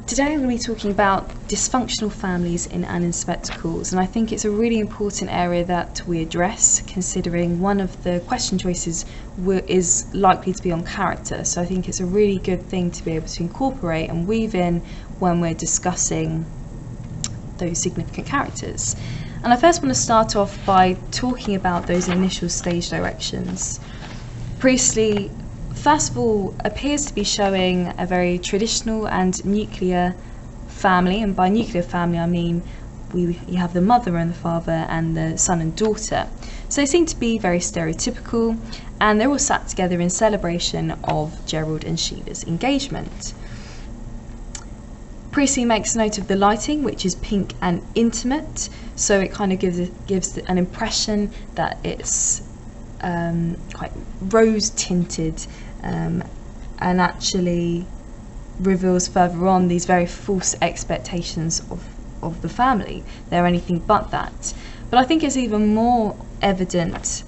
Today I'm going to be talking about dysfunctional families in Anne Spectacles, and I think it's a really important area that we address, considering one of the question choices is likely to be on character. So I think it's a really good thing to be able to incorporate and weave in when we're discussing those significant characters. And I first want to start off by talking about those initial stage directions. Priestley, first of all, appears to be showing a very traditional and nuclear family, and by nuclear family I mean you have the mother and the father and the son and daughter. So they seem to be very stereotypical, and they're all sat together in celebration of Gerald and Sheila's engagement. Priestley makes note of the lighting, which is pink and intimate, so it kind of gives an impression that it's quite rose tinted, and actually reveals further on these very false expectations of the family. They're anything but that. But I think it's even more evident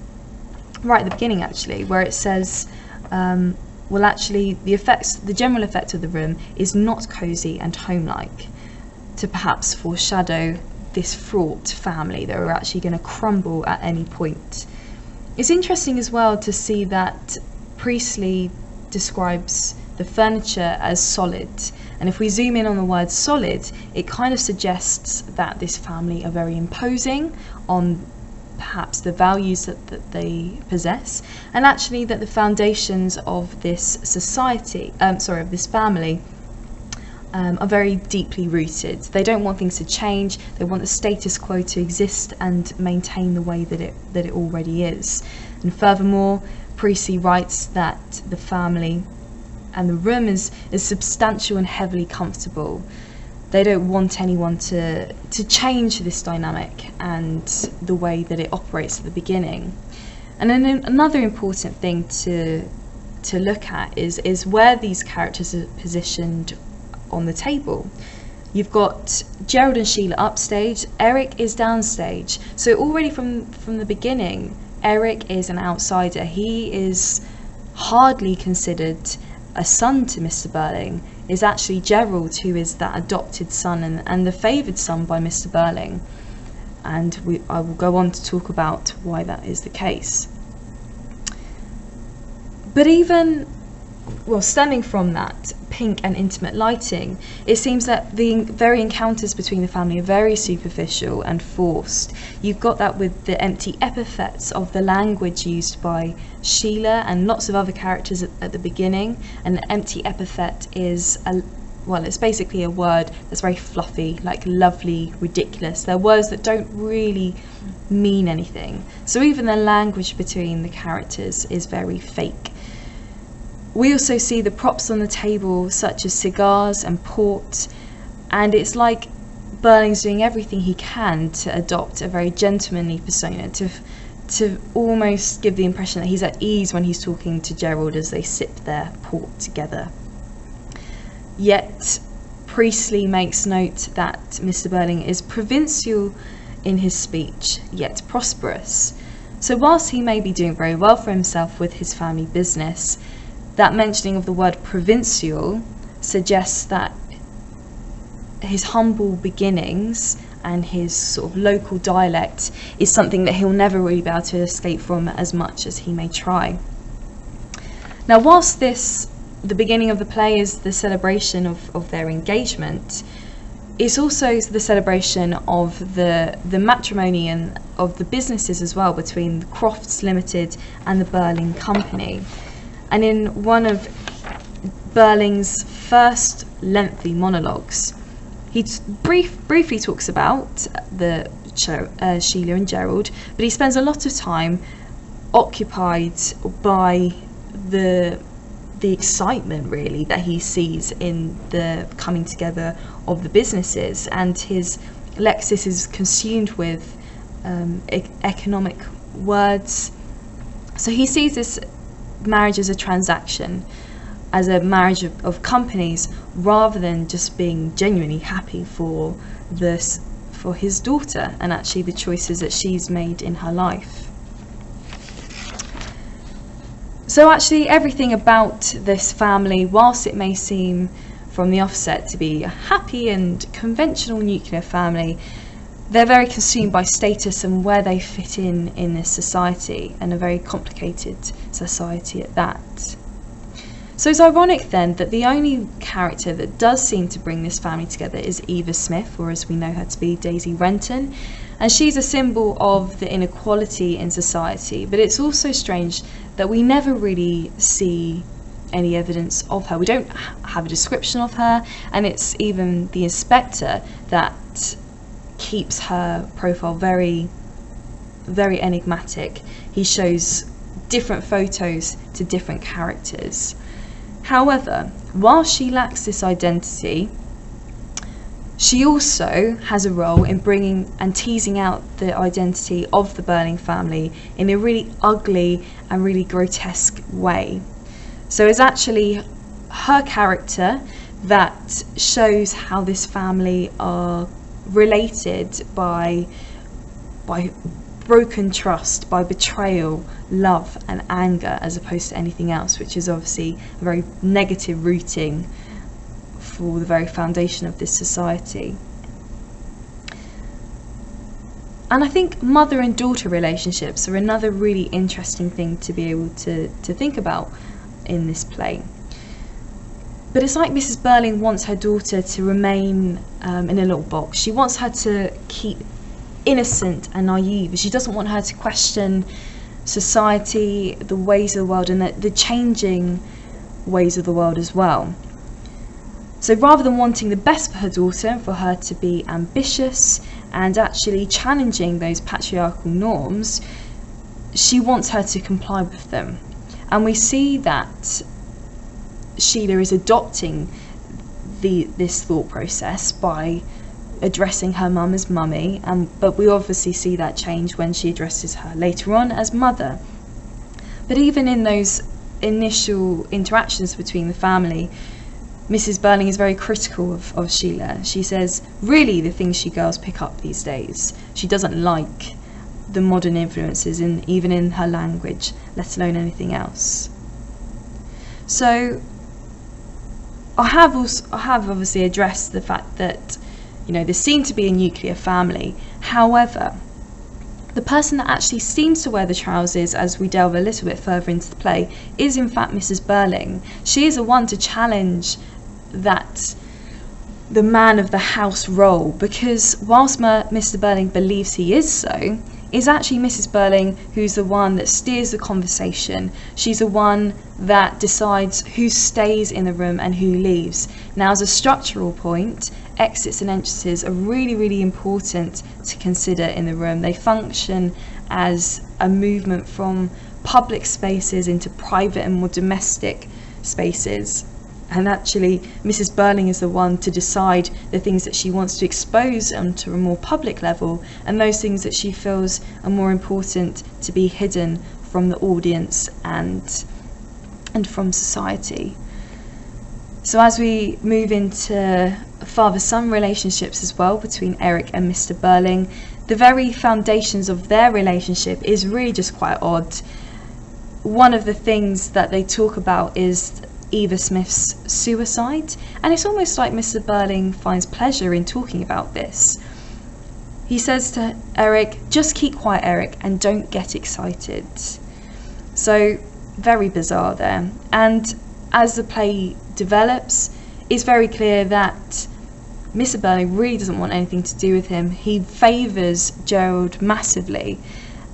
right at the beginning, actually, where it says, well, actually the general effect of the room is not cosy and homelike, to perhaps foreshadow this fraught family that are actually going to crumble at any point. It's interesting as well to see that Priestley describes the furniture as solid, and if we zoom in on the word solid, it kind of suggests that this family are very imposing on perhaps the values that they possess, and actually that the foundations of this society, of this family, are very deeply rooted. They don't want things to change. They want the status quo to exist and maintain the way that it already is. And furthermore, Priestley writes that the family and the room is substantial and heavily comfortable. They don't want anyone to change this dynamic and the way that it operates at the beginning. And then another important thing to look at is where these characters are positioned on the table. You've got Gerald and Sheila upstage, Eric is downstage. So already from the beginning, Eric is an outsider. He is hardly considered a son to Mr. Birling. It's actually Gerald who is that adopted son and the favoured son by Mr. Birling. And I will go on to talk about why that is the case. But even, stemming from that pink and intimate lighting, it seems that the very encounters between the family are very superficial and forced. You've got that with the empty epithets of the language used by Sheila and lots of other characters at the beginning. An empty epithet is it's basically a word that's very fluffy, like lovely, ridiculous. They're words that don't really mean anything. So even the language between the characters is very fake. We also see the props on the table, such as cigars and port, and it's like Birling's doing everything he can to adopt a very gentlemanly persona, to almost give the impression that he's at ease when he's talking to Gerald as they sip their port together. Yet Priestley makes note that Mr. Birling is provincial in his speech, yet prosperous. So whilst he may be doing very well for himself with his family business, that mentioning of the word provincial suggests that his humble beginnings and his sort of local dialect is something that he'll never really be able to escape from, as much as he may try. Now, whilst the beginning of the play is the celebration of their engagement, it's also the celebration of the matrimony and of the businesses as well between the Crofts Limited and the Birling Company. And in one of Birling's first lengthy monologues, he briefly talks about Sheila and Gerald, but he spends a lot of time occupied by the excitement, really, that he sees in the coming together of the businesses, and his lexis is consumed with economic words. So he sees this marriage as a transaction, as a marriage of companies, rather than just being genuinely happy for his daughter and actually the choices that she's made in her life. So actually everything about this family, whilst it may seem from the offset to be a happy and conventional nuclear family, they're very consumed by status and where they fit in this society, and a very complicated society at that. So it's ironic then that the only character that does seem to bring this family together is Eva Smith, or as we know her to be, Daisy Renton, and she's a symbol of the inequality in society. But it's also strange that we never really see any evidence of her. We don't have a description of her, and it's even the inspector that keeps her profile very, very enigmatic. He shows different photos to different characters. However, while she lacks this identity, she also has a role in bringing and teasing out the identity of the Birling family in a really ugly and really grotesque way. So it's actually her character that shows how this family are related by broken trust, by betrayal, love and anger, as opposed to anything else, which is obviously a very negative rooting for the very foundation of this society. And I think mother and daughter relationships are another really interesting thing to be able to think about in this play. But it's like Mrs. Birling wants her daughter to remain in a little box. She wants her to keep innocent and naive. She doesn't want her to question society, the ways of the world, and the changing ways of the world as well. So rather than wanting the best for her daughter, for her to be ambitious and actually challenging those patriarchal norms, she wants her to comply with them. And we see that Sheila is adopting this thought process by addressing her mum as mummy, but we obviously see that change when she addresses her later on as mother. But even in those initial interactions between the family, Mrs. Birling is very critical of Sheila. She says, really, the things she girls pick up these days. She doesn't like the modern influences, even in her language, let alone anything else. So I have obviously addressed the fact that, you know, there seemed to be a nuclear family. However, the person that actually seems to wear the trousers as we delve a little bit further into the play is in fact Mrs. Birling. She is the one to challenge that the man of the house role, because whilst Mr. Birling believes he is so, it's actually Mrs. Birling who's the one that steers the conversation. She's the one that decides who stays in the room and who leaves. Now, as a structural point, exits and entrances are really, really important to consider in the room. They function as a movement from public spaces into private and more domestic spaces. And actually, Mrs. Birling is the one to decide the things that she wants to expose onto a more public level, and those things that she feels are more important to be hidden from the audience and from society. So as we move into father-son relationships as well between Eric and Mr. Birling, the very foundations of their relationship is really just quite odd. One of the things that they talk about is Eva Smith's suicide, and it's almost like Mr. Birling finds pleasure in talking about this. He says to Eric, just keep quiet, Eric, and don't get excited. So very bizarre there. And as the play develops, it's very clear that Mr. Birling really doesn't want anything to do with him. He favours Gerald massively,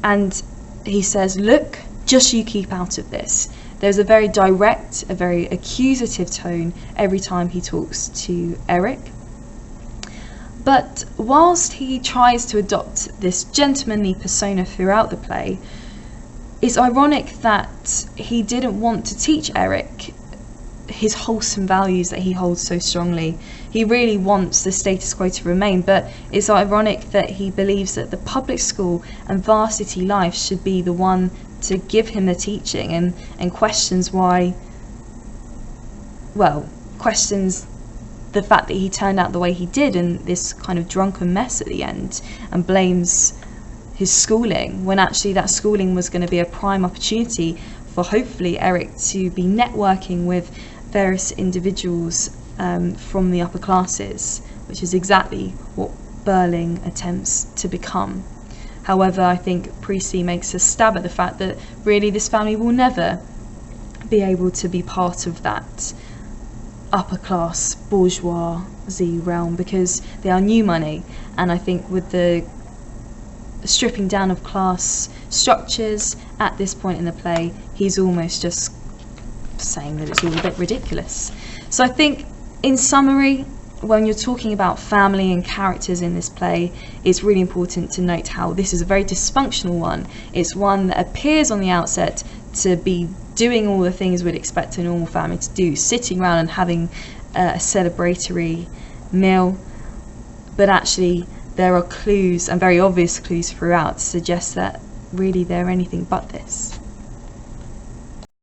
and he says, look, just you keep out of this. There's a very direct, a very accusative tone every time he talks to Eric. But whilst he tries to adopt this gentlemanly persona throughout the play, it's ironic that he didn't want to teach Eric his wholesome values that he holds so strongly. He really wants the status quo to remain, but it's ironic that he believes that the public school and varsity life should be the one to give him the teaching, and questions the fact that he turned out the way he did in this kind of drunken mess at the end, and blames his schooling, when actually that schooling was going to be a prime opportunity for hopefully Eric to be networking with various individuals from the upper classes, which is exactly what Birling attempts to become. However, I think Priestley makes a stab at the fact that really this family will never be able to be part of that upper class bourgeoisie realm, because they are new money. And I think with the stripping down of class structures at this point in the play, he's almost just saying that it's all a bit ridiculous. So I think, in summary, when you're talking about family and characters in this play, it's really important to note how this is a very dysfunctional one. It's one that appears on the outset to be doing all the things we'd expect a normal family to do, sitting around and having a celebratory meal, but actually there are clues, and very obvious clues throughout, to suggest that really they're anything but this.